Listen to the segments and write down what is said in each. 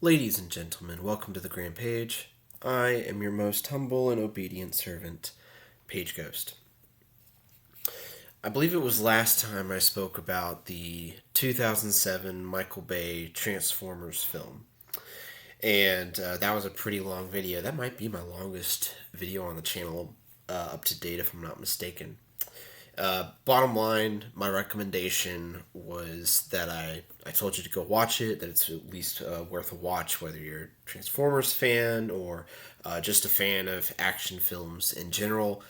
Ladies and gentlemen, welcome to the Grand Page. I am your most humble and obedient servant, Page Ghost. I believe it was last time I spoke about the 2007 Michael Bay Transformers film. And that was a pretty long video. That might be my longest video on the channel up to date, if I'm not mistaken. Bottom line, my recommendation was that I told you to go watch it, that it's at least worth a watch, whether you're a Transformers fan or just a fan of action films in general.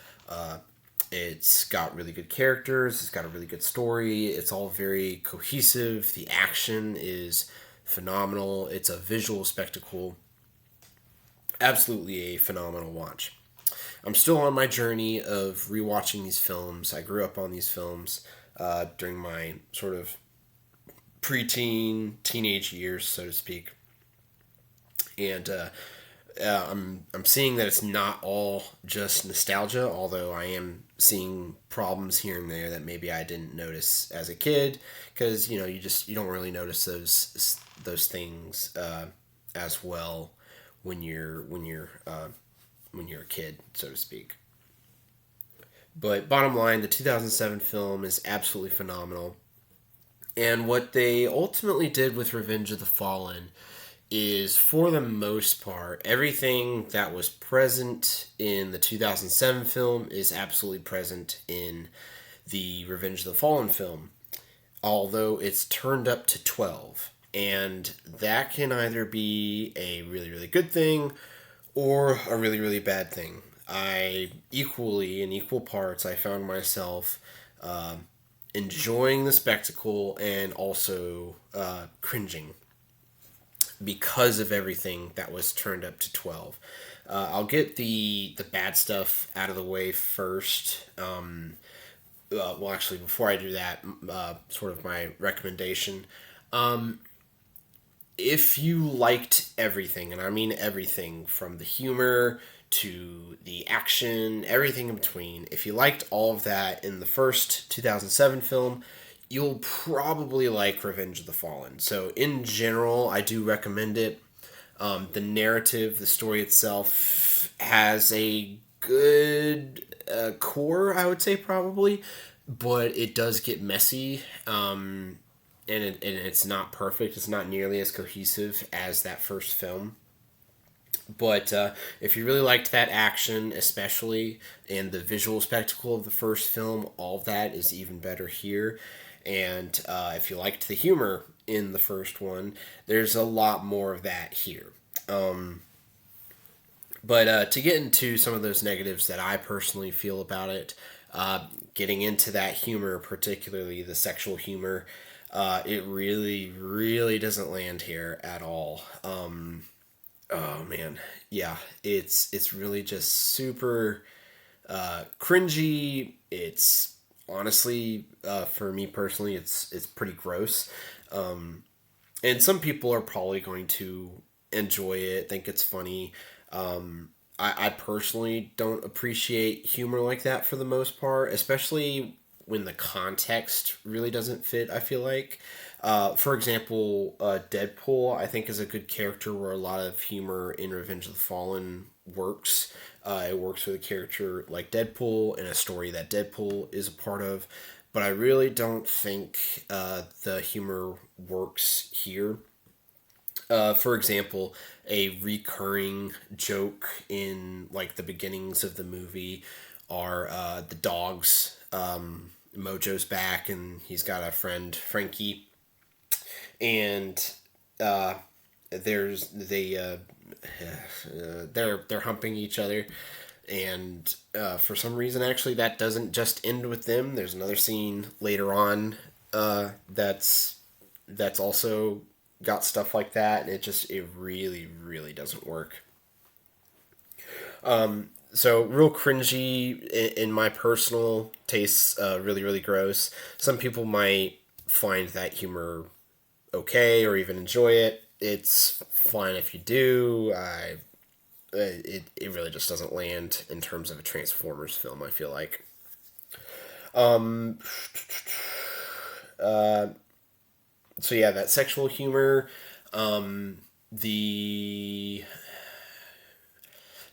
It's got really good characters, it's got a really good story, it's all very cohesive, the action is phenomenal, it's a visual spectacle, absolutely a phenomenal watch. I'm still on my journey of rewatching these films. I grew up on these films during my sort of preteen, teenage years, so to speak, and I'm seeing that it's not all just nostalgia. Although I am seeing problems here and there that maybe I didn't notice as a kid, because you don't really notice those things as well when you're a kid, so to speak. But bottom line, the 2007 film is absolutely phenomenal. And what they ultimately did with Revenge of the Fallen is, for the most part, everything that was present in the 2007 film is absolutely present in the Revenge of the Fallen film, although it's turned up to 12. And that can either be a really, really good thing or a really, really bad thing. In equal parts, I found myself enjoying the spectacle and also cringing because of everything that was turned up to 12. I'll get the bad stuff out of the way first. Well, actually, before I do that, sort of my recommendation. If you liked everything, and I mean everything from the humor to the action, everything in between, if you liked all of that in the first 2007 film, you'll probably like Revenge of the Fallen. So, in general, I do recommend it. The narrative, the story itself, has a good core, I would say, probably, but it does get messy. And it's not perfect. It's not nearly as cohesive as that first film. But if you really liked that action, especially, and the visual spectacle of the first film, all of that is even better here. And if you liked the humor in the first one, there's a lot more of that here. But to get into some of those negatives that I personally feel about it, getting into that humor, particularly the sexual humor, it really, really doesn't land here at all. Oh man, yeah, it's really just super cringy. It's honestly, for me personally, it's pretty gross. And some people are probably going to enjoy it, think it's funny. I personally don't appreciate humor like that for the most part, especially when the context really doesn't fit, I feel like. For example, Deadpool, I think, is a good character where a lot of humor in Revenge of the Fallen works. It works with a character like Deadpool in a story that Deadpool is a part of. But I really don't think the humor works here. For example, a recurring joke in like the beginnings of the movie are the dogs. Mojo's back, and he's got a friend Frankie, and uh, there's they're humping each other, and for some reason, actually, that doesn't just end with them. There's another scene later on that's also got stuff like that, and it really, really doesn't work. So real cringy in my personal tastes, really, really gross. Some people might find that humor okay or even enjoy it. It's fine if you do. It really just doesn't land in terms of a Transformers film, I feel like. So yeah, that sexual humor. the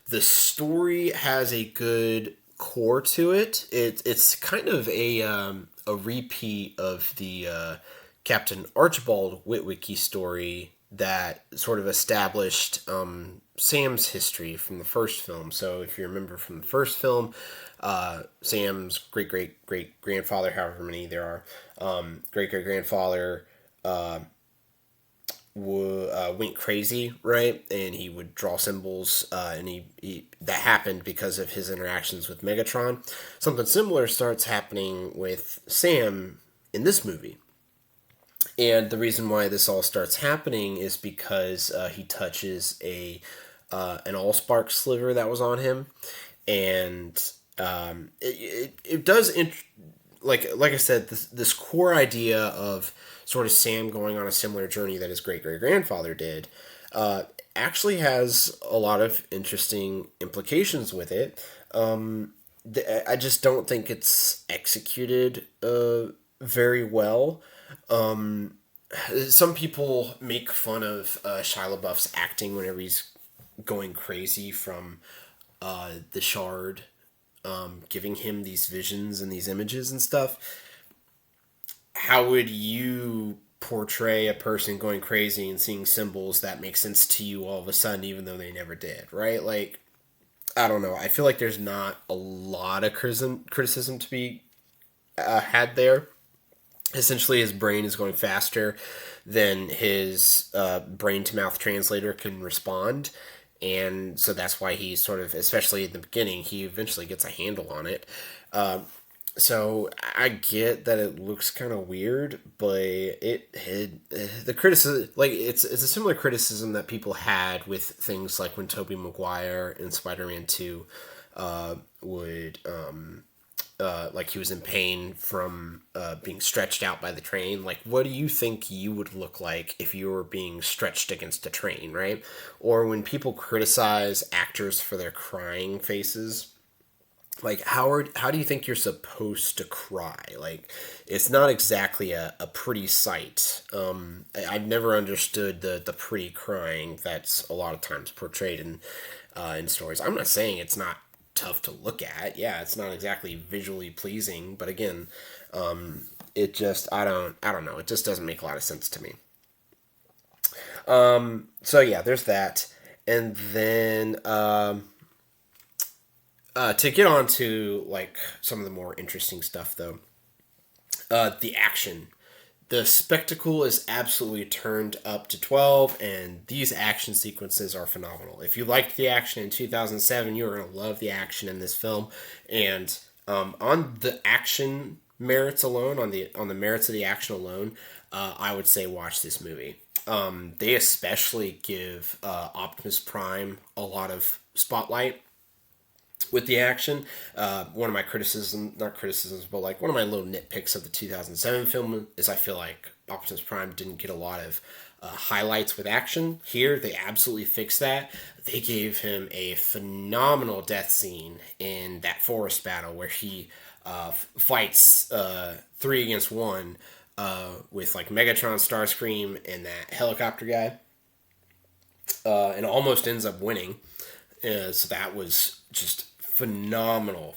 the story has a good core to it. It's kind of a repeat of the Captain Archibald Witwicky story that sort of established Sam's history from the first film. So if you remember from the first film, Sam's great great great grandfather, however many there are, great great grandfather went crazy, right? And he would draw symbols, and he that happened because of his interactions with Megatron. Something similar starts happening with Sam in this movie. And the reason why this all starts happening is because he touches a an Allspark sliver that was on him, and it does like I said, this core idea of sort of Sam going on a similar journey that his great great grandfather did, actually has a lot of interesting implications with it. I just don't think it's executed very well. Some people make fun of Shia LaBeouf's acting whenever he's going crazy from the Shard, giving him these visions and these images and stuff. How would you portray a person going crazy and seeing symbols that make sense to you all of a sudden, even though they never did, right? Like, I don't know. I feel like there's not a lot of criticism to be had there. Essentially, his brain is going faster than his brain to mouth translator can respond. And so that's why he sort of, especially in the beginning, he eventually gets a handle on it. So I get that it looks kind of weird, but the criticism, like it's a similar criticism that people had with things like when Tobey Maguire in Spider-Man 2 would like he was in pain from being stretched out by the train. Like, what do you think you would look like if you were being stretched against a train, right? Or when people criticize actors for their crying faces, like how do you think you're supposed to cry? Like, it's not exactly a pretty sight. I've never understood the pretty crying that's a lot of times portrayed in stories. I'm not saying it's not tough to look at. Yeah, it's not exactly visually pleasing, but again, it just I don't know. It just doesn't make a lot of sense to me. So yeah, there's that, and then to get on to like some of the more interesting stuff though, the action. The spectacle is absolutely turned up to 12, and these action sequences are phenomenal. If you liked the action in 2007, you're going to love the action in this film. And on the action merits alone, on the merits of the action alone, I would say watch this movie. They especially give Optimus Prime a lot of spotlight with the action. One of my not criticisms, but like one of my little nitpicks of the 2007 film is I feel like Optimus Prime didn't get a lot of highlights with action. Here, they absolutely fixed that. They gave him a phenomenal death scene in that forest battle where he fights three against one with like Megatron, Starscream, and that helicopter guy, and almost ends up winning. So that was just phenomenal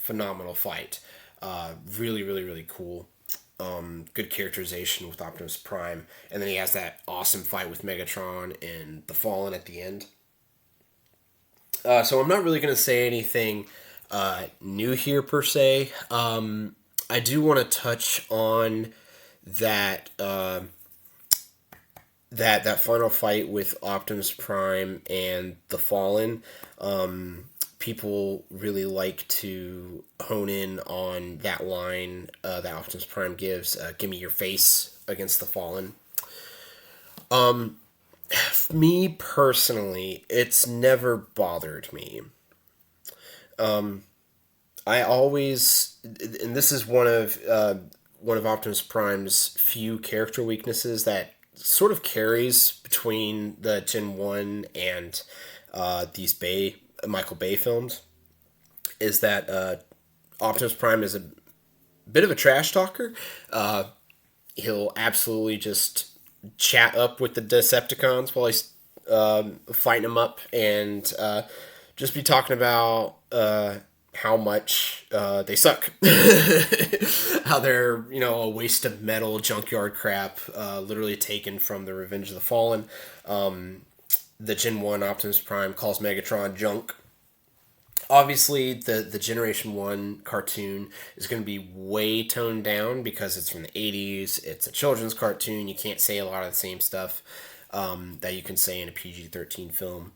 fight. Really, really, really cool. Good characterization with Optimus Prime, and then he has that awesome fight with Megatron and the Fallen at the end. So I'm not really going to say anything new here per se. I do want to touch on that that final fight with Optimus Prime and the Fallen. People really like to hone in on that line that Optimus Prime gives, "Give me your face" against the Fallen. Me personally, it's never bothered me. I always, and this is one of Optimus Prime's few character weaknesses that sort of carries between the Gen 1 and these Michael Bay films, is that Optimus Prime is a bit of a trash talker. He'll absolutely just chat up with the Decepticons while he's fighting them up and just be talking about how much they suck. How they're, a waste of metal, junkyard crap, literally taken from the Revenge of the Fallen. The Gen 1 Optimus Prime calls Megatron junk. Obviously, the Generation 1 cartoon is going to be way toned down because it's from the 80s. It's a children's cartoon. You can't say a lot of the same stuff that you can say in a PG-13 film.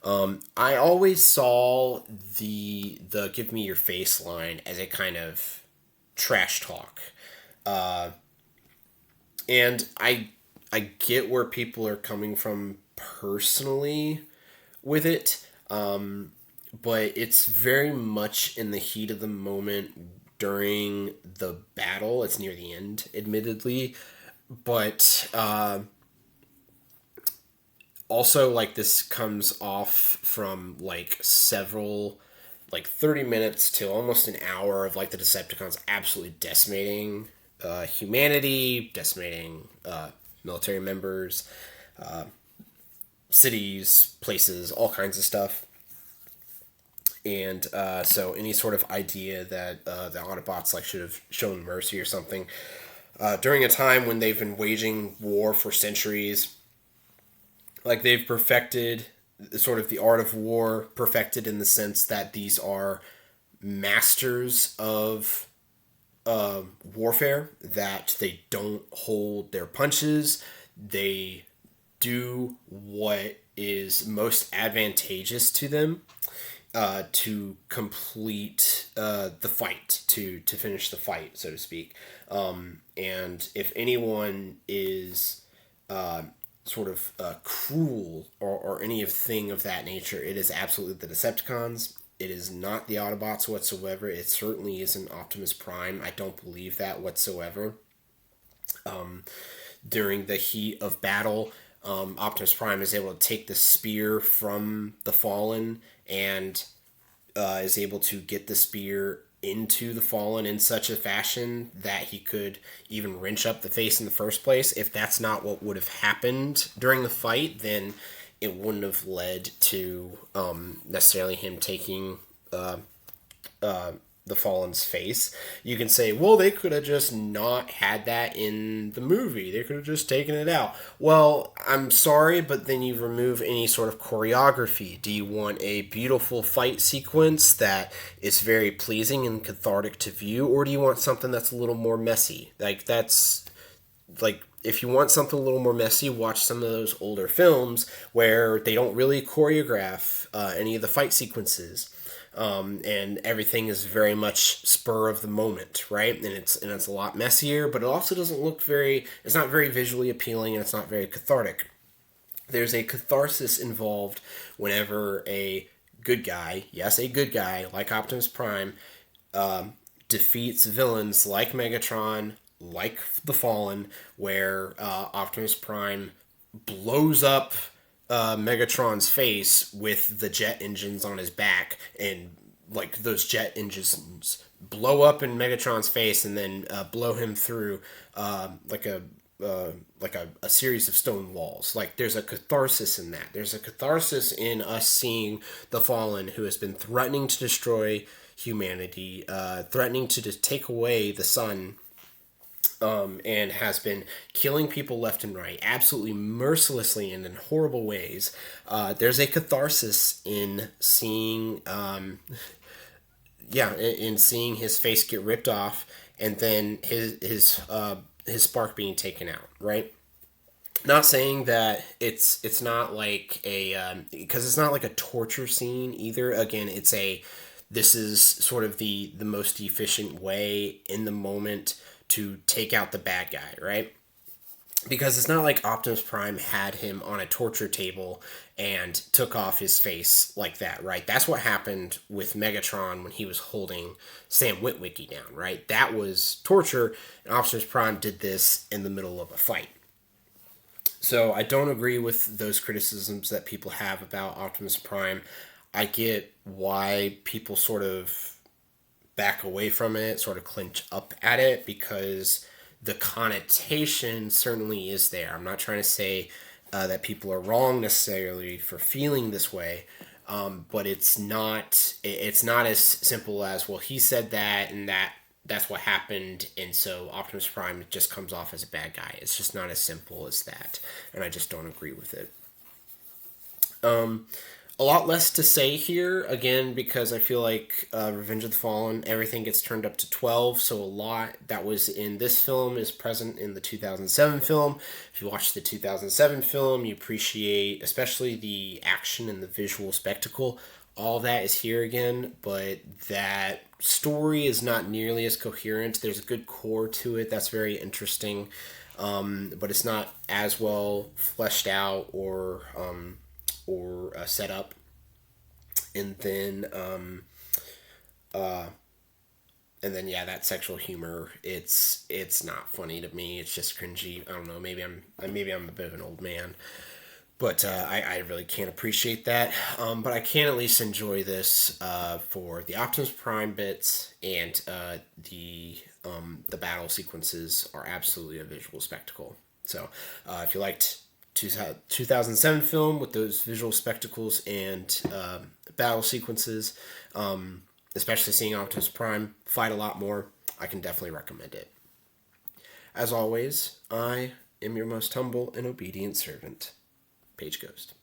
I always saw the "give me your face" line as a kind of trash talk, and I get where people are coming from personally with it, but it's very much in the heat of the moment during the battle. It's near the end, admittedly, but also like this comes off from like several like 30 minutes to almost an hour of like the Decepticons absolutely decimating humanity, decimating military members, cities, places, all kinds of stuff. And so any sort of idea that the Autobots like should have shown mercy or something during a time when they've been waging war for centuries, like they've perfected sort of the art of war, perfected in the sense that these are masters of warfare, that they don't hold their punches. They do what is most advantageous to them to complete the fight, to finish the fight, so to speak. And if anyone is sort of cruel or any thing of that nature, it is absolutely the Decepticons. It is not the Autobots whatsoever. It certainly isn't Optimus Prime. I don't believe that whatsoever. During the heat of battle, Optimus Prime is able to take the spear from the Fallen and is able to get the spear into the Fallen in such a fashion that he could even wrench up the face in the first place. If that's not what would have happened during the fight, then it wouldn't have led to necessarily him taking the Fallen's face. You can say, well, they could have just not had that in the movie. They could have just taken it out. Well, I'm sorry, but then you remove any sort of choreography. Do you want a beautiful fight sequence that is very pleasing and cathartic to view, or do you want something that's a little more messy? Like, that's like, if you want something a little more messy, watch some of those older films where they don't really choreograph any of the fight sequences, and everything is very much spur of the moment, right? And it's a lot messier, but it also doesn't look very. It's not very visually appealing, and it's not very cathartic. There's a catharsis involved whenever a good guy, yes, a good guy like Optimus Prime, defeats villains like Megatron, like the Fallen, where Optimus Prime blows up Megatron's face with the jet engines on his back, and like those jet engines blow up in Megatron's face and then blow him through like a series of stone walls. Like there's a catharsis in that. There's a catharsis in us seeing the Fallen, who has been threatening to destroy humanity, threatening to just take away the sun, and has been killing people left and right, absolutely mercilessly and in horrible ways. There's a catharsis in seeing, in seeing his face get ripped off, and then his spark being taken out. Right. Not saying that it's not like a because it's not like a torture scene either. Again, it's a this is sort of the most efficient way in the moment to take out the bad guy, right? Because it's not like Optimus Prime had him on a torture table and took off his face like that, right? That's what happened with Megatron when he was holding Sam Witwicky down, right? That was torture, and Optimus Prime did this in the middle of a fight. So I don't agree with those criticisms that people have about Optimus Prime. I get why people sort of back away from it, sort of clinch up at it, because the connotation certainly is there. I'm not trying to say that people are wrong necessarily for feeling this way. But it's not as simple as, well, he said that and that's what happened, and so Optimus Prime just comes off as a bad guy. It's just not as simple as that, and I just don't agree with it. A lot less to say here, again, because I feel like Revenge of the Fallen, everything gets turned up to 12, so a lot that was in this film is present in the 2007 film. If you watch the 2007 film, you appreciate especially the action and the visual spectacle. All that is here again, but that story is not nearly as coherent. There's a good core to it that's very interesting, but it's not as well fleshed out or set up. And then yeah, that sexual humor, it's not funny to me. It's just cringy. I don't know. Maybe I'm a bit of an old man, but I really can't appreciate that. But I can at least enjoy this for the Optimus Prime bits, and the battle sequences are absolutely a visual spectacle. So if you liked 2007 film with those visual spectacles and battle sequences, especially seeing Optimus Prime fight a lot more, I can definitely recommend it. As always, I am your most humble and obedient servant, Page Ghost.